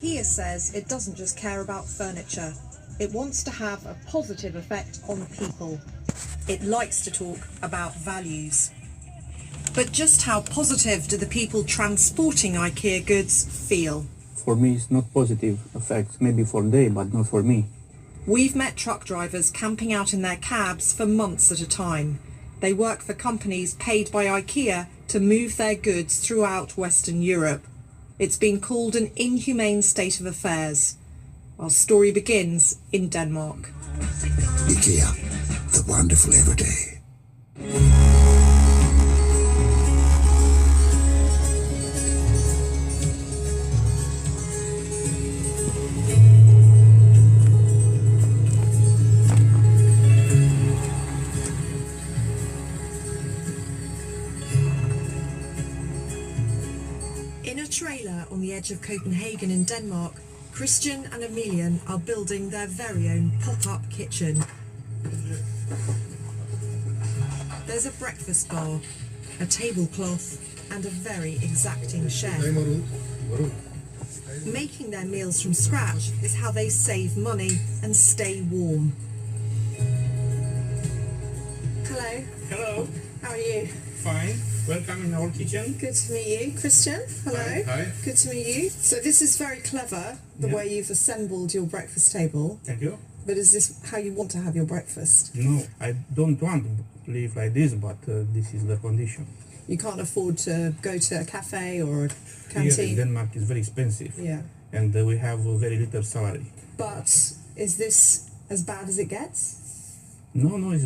IKEA says it doesn't just care about furniture. It wants to have a positive effect on people. It likes to talk about values. But just how positive do the people transporting IKEA goods feel? For me, it's not positive effects. Maybe for them, but not for me. We've met truck drivers camping out in their cabs for months at a time. They work for companies paid by IKEA to move their goods throughout Western Europe. It's been called an inhumane state of affairs. Our story begins in Denmark. IKEA, the wonderful everyday. In a trailer on the edge of Copenhagen in Denmark, Christian and Emilian are building their very own pop-up kitchen. There's a breakfast bar, a tablecloth, and a very exacting chef. Making their meals from scratch is how they save money and stay warm. Hello. Hello. How are you? Fine. Welcome in our kitchen. Good to meet you. Christian, hello. Hi. Good to meet you. So this is very clever, the way you've assembled your breakfast table. Thank you. But is this how you want to have your breakfast? No, I don't want to live like this, but this is the condition. You can't afford to go to a cafe or a Here in canteen. Denmark is very expensive. Yeah. And we have a very little salary. But is this as bad as it gets? No, it's,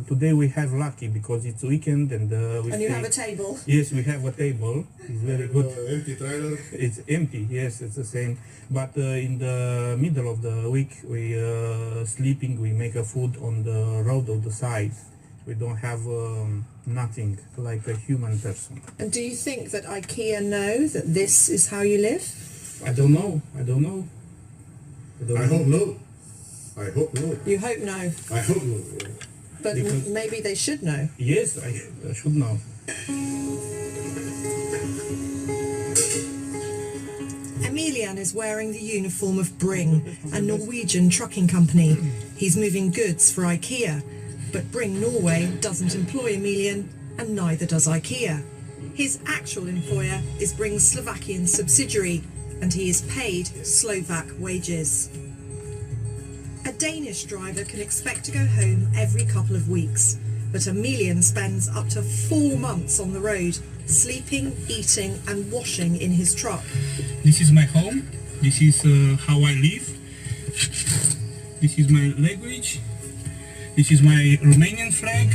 today we have lucky because it's weekend and we And you stay- have a table? Yes, we have a table. It's very good. Empty trailer. It's empty, yes, it's the same. But in the middle of the week, we sleeping, we make a food on the road of the side. We don't have nothing like a human person. And do you think that IKEA know that this is how you live? I don't know. I hope no. I hope no. You hope no. I hope no. But Because- maybe they should know. Yes, I should know. Emilian is wearing the uniform of Bring, a Norwegian trucking company. He's moving goods for IKEA, but Bring Norway doesn't employ Emilian, and neither does IKEA. His actual employer is Bring's Slovakian subsidiary, and he is paid Slovak wages. A Danish driver can expect to go home every couple of weeks, but Emilian spends up to 4 months on the road, sleeping, eating and washing in his truck. This is my home. This is how I live. This is my language. This is my Romanian flag.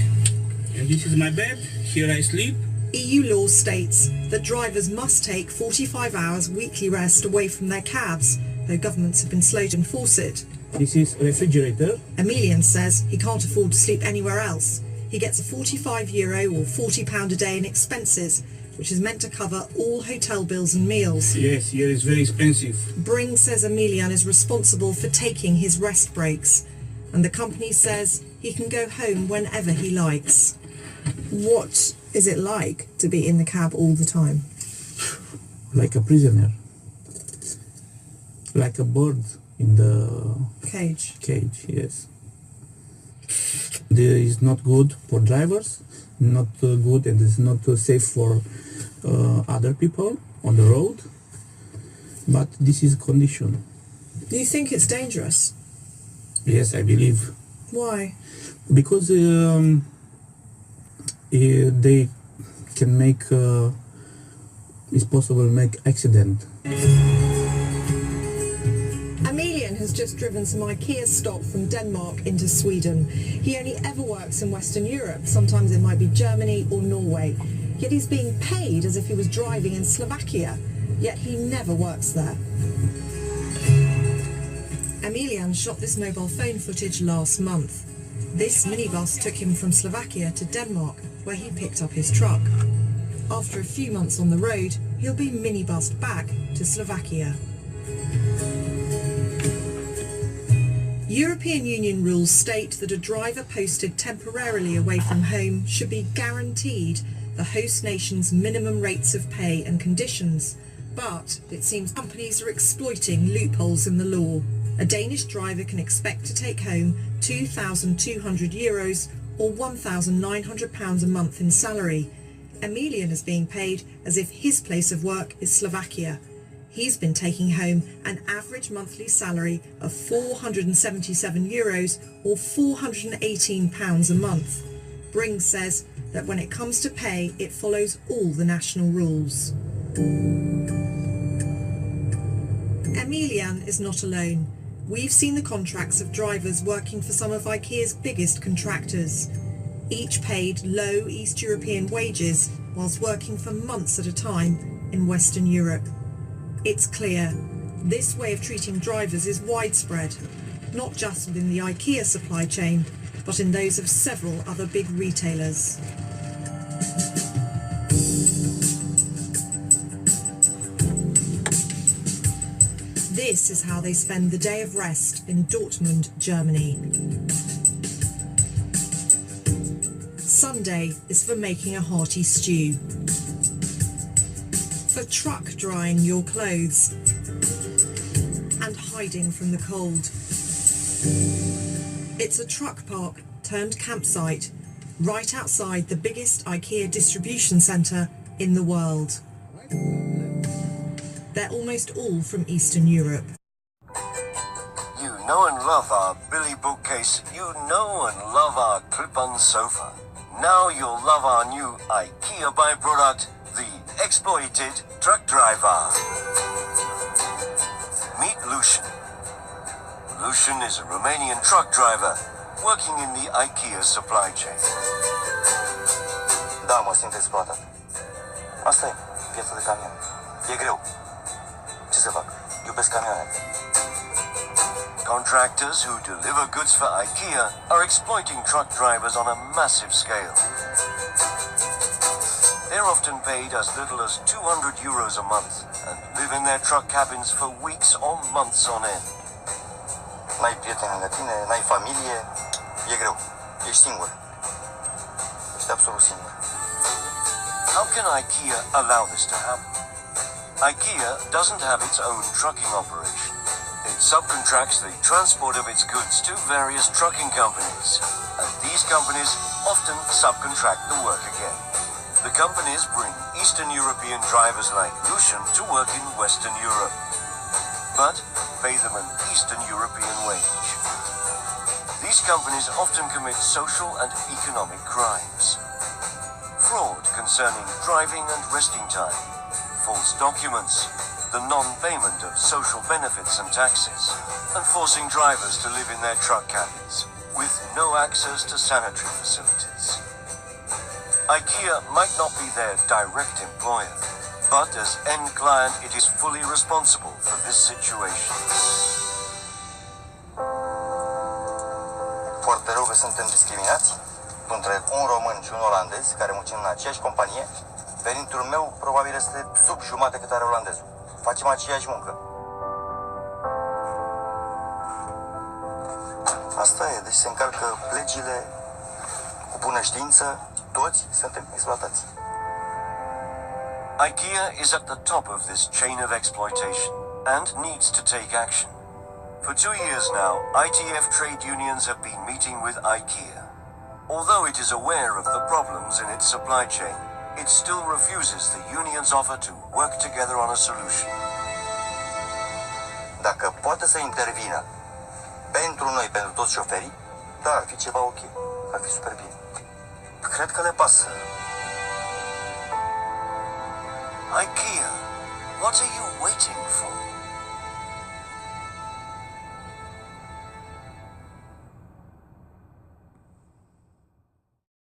And this is my bed. Here I sleep. EU law states that drivers must take 45 hours weekly rest away from their cabs, though governments have been slow to enforce it. This is refrigerator. Emilian says he can't afford to sleep anywhere else. He gets a €45 or £40 a day in expenses, which is meant to cover all hotel bills and meals. Yes, here is very expensive. Bring says Emilian is responsible for taking his rest breaks, and the company says he can go home whenever he likes. What is it like to be in the cab all the time? Like a prisoner. Like a bird in the Cage. cage, yes. This is not good for drivers, not good, and it's not safe for other people on the road. But this is condition. Do you think it's dangerous? Yes, I believe. Why? Because they can make, it's possible make accident. Emilian has just driven some IKEA stock from Denmark into Sweden. He only ever works in Western Europe. Sometimes it might be Germany or Norway. Yet he's being paid as if he was driving in Slovakia. Yet he never works there. Emilian shot this mobile phone footage last month. This minibus took him from Slovakia to Denmark, where he picked up his truck. After a few months on the road, he'll be minibused back to Slovakia. European Union rules state that a driver posted temporarily away from home should be guaranteed the host nation's minimum rates of pay and conditions, But it seems companies are exploiting loopholes in the law. A Danish driver can expect to take home €2,200 or £1,900 a month in salary. Emilian is being paid as if his place of work is Slovakia. He's been taking home an average monthly salary of €477 or £418 a month. Bring says that when it comes to pay, it follows all the national rules. Emilian is not alone. We've seen the contracts of drivers working for some of IKEA's biggest contractors. Each paid low East European wages whilst working for months at a time in Western Europe. It's clear this way of treating drivers is widespread, not just within the IKEA supply chain, but in those of several other big retailers. This is how they spend the day of rest in Dortmund, Germany. Sunday is for making a hearty stew, for truck drying your clothes and hiding from the cold. It's a truck park turned campsite right outside the biggest IKEA distribution centre in the world. They're almost all from Eastern Europe. You know and love our Billy bookcase. You know and love our clip-on sofa. Now you'll love our new IKEA byproduct, the exploited truck driver. Meet Lucian. Lucian is a Romanian truck driver working in the IKEA supply chain. Da, mă simt exploatat. Asta e, piața de camion. E greu. Ce să fac? Iubesc camioane. Contractors who deliver goods for IKEA are exploiting truck drivers on a massive scale. They're often paid as little as €200 a month and live in their truck cabins for weeks or months on end. N-ai prieteni lângă tine, n-ai familie, e greu. Ești singur. Ești absolut singur. How can IKEA allow this to happen? IKEA doesn't have its own trucking operation. It subcontracts the transport of its goods to various trucking companies, and these companies often subcontract the work again. The companies bring Eastern European drivers like Lucian to work in Western Europe, but pay them an Eastern European wage. These companies often commit social and economic crimes. Fraud concerning driving and resting time, false documents, the non-payment of social benefits and taxes, and forcing drivers to live in their truck cabins with no access to sanitary facilities. IKEA might not be their direct employer, but as end client it is fully responsible for this situation. Foarte rău că suntem discriminați între un român și un olandez care muncim în aceeași companie. Venitul meu probabil este sub jumate cât are olandezul. Facem aceeași muncă. Asta e, deci se încalcă legile cu bună știință, toți suntem exploatați. IKEA is at the top of this chain of exploitation and needs to take action. For 2 years now, ITF trade unions have been meeting with IKEA. Although it is aware of the problems in its supply chain, it still refuses the union's offer to work together on a solution. Dacă poate să intervină pentru noi, pentru toți șoferii, da, ar fi ceva ok. Ar fi super bine. Cred că le pasă. IKEA, what are you waiting for?